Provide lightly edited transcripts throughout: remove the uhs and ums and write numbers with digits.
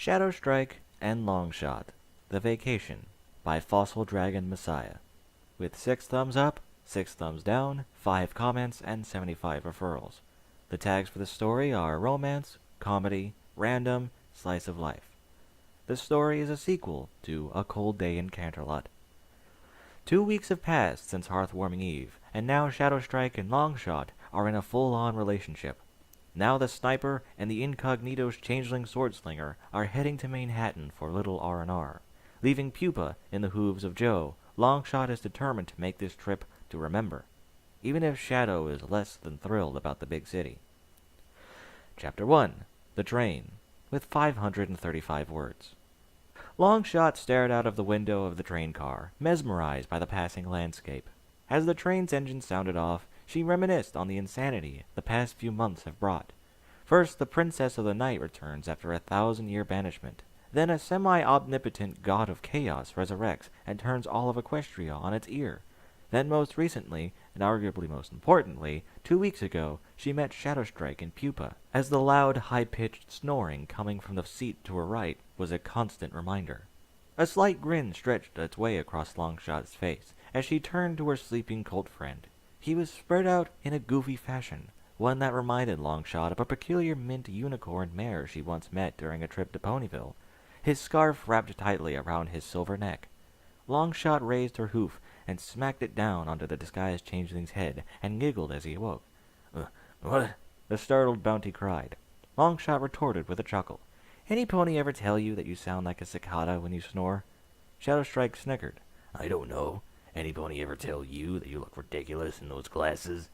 Shadow Strike and Longshot, The Vacation by Fossil Dragon Messiah, with 6 thumbs up, 6 thumbs down, 5 comments, and 75 referrals. The tags for the story are romance, comedy, random, slice of life. The story is a sequel to A Cold Day in Canterlot. 2 weeks have passed since Hearthwarming Eve, and now Shadow Strike and Longshot are in a full-on relationship. Now the Sniper and the Incognito's Changeling Swordslinger are heading to Manhattan for little R&R. Leaving Pupa in the hooves of Joe, Longshot is determined to make this trip to remember, even if Shadow is less than thrilled about the big city. Chapter 1. The Train, with 535 words. Longshot stared out of the window of the train car, mesmerized by the passing landscape. As the train's engine sounded off, she reminisced on the insanity the past few months have brought. First, the Princess of the Night returns after a 1,000-year banishment. Then a semi-omnipotent god of chaos resurrects and turns all of Equestria on its ear. Then most recently, and arguably most importantly, 2 weeks ago, she met Shadowstrike and Pupa, as the loud, high-pitched snoring coming from the seat to her right was a constant reminder. A slight grin stretched its way across Longshot's face as she turned to her sleeping cult friend. He was spread out in a goofy fashion, one that reminded Longshot of a peculiar mint unicorn mare she once met during a trip to Ponyville, his scarf wrapped tightly around his silver neck. Longshot raised her hoof and smacked it down onto the disguised changeling's head and giggled as he awoke. What?" the startled Bounty cried. Longshot retorted with a chuckle. "Any pony ever tell you that you sound like a cicada when you snore?" Shadowstrike snickered. "I don't know. Any pony ever tell you that you look ridiculous in those glasses?"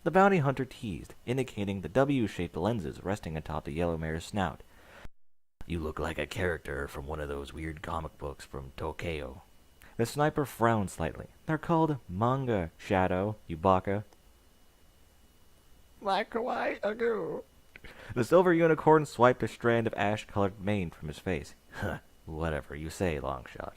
The bounty hunter teased, indicating the W-shaped lenses resting atop the yellow mare's snout. "You look like a character from one of those weird comic books from Tokyo." The Sniper frowned slightly. "They're called manga, Shadow, you baka." "Like kawaii ago." The silver unicorn swiped a strand of ash-colored mane from his face. "Huh, whatever you say, Longshot.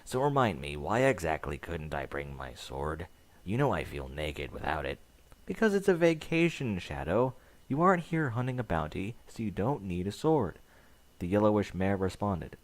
So remind me, why exactly couldn't I bring my sword? You know I feel naked without it." "Because it's a vacation, Shadow. You aren't here hunting a bounty, so you don't need a sword," the yellowish mare responded.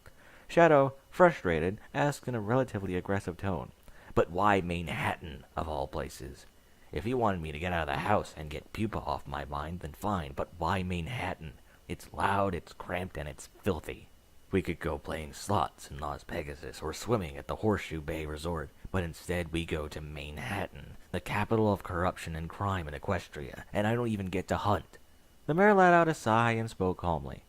Shadow, frustrated, asked in a relatively aggressive tone. "But why Manhattan, of all places? If you wanted me to get out of the house and get Pupa off my mind, then fine, but why Manhattan? It's loud, it's cramped, and it's filthy. We could go playing slots in Las Pegasus or swimming at the Horseshoe Bay Resort, but instead we go to Manhattan, the capital of corruption and crime in Equestria, and I don't even get to hunt." The mare let out a sigh and spoke calmly.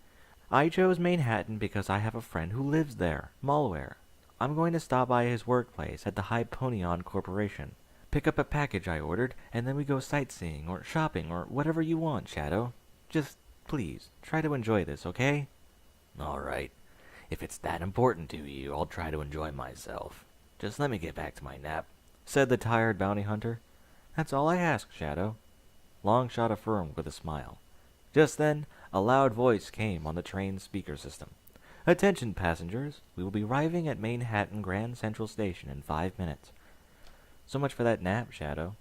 "I chose Manhattan because I have a friend who lives there, Malware. I'm going to stop by his workplace at the Hyponion Corporation, pick up a package I ordered, and then we go sightseeing or shopping or whatever you want, Shadow. Just, please, try to enjoy this, okay?" "All right. If it's that important to you, I'll try to enjoy myself. Just let me get back to my nap," said the tired bounty hunter. "That's all I ask, Shadow," Longshot affirmed with a smile. Just then, a loud voice came on the train's speaker system. "Attention, passengers. We will be arriving at Manhattan Grand Central Station in 5 minutes." "So much for that nap, Shadow,"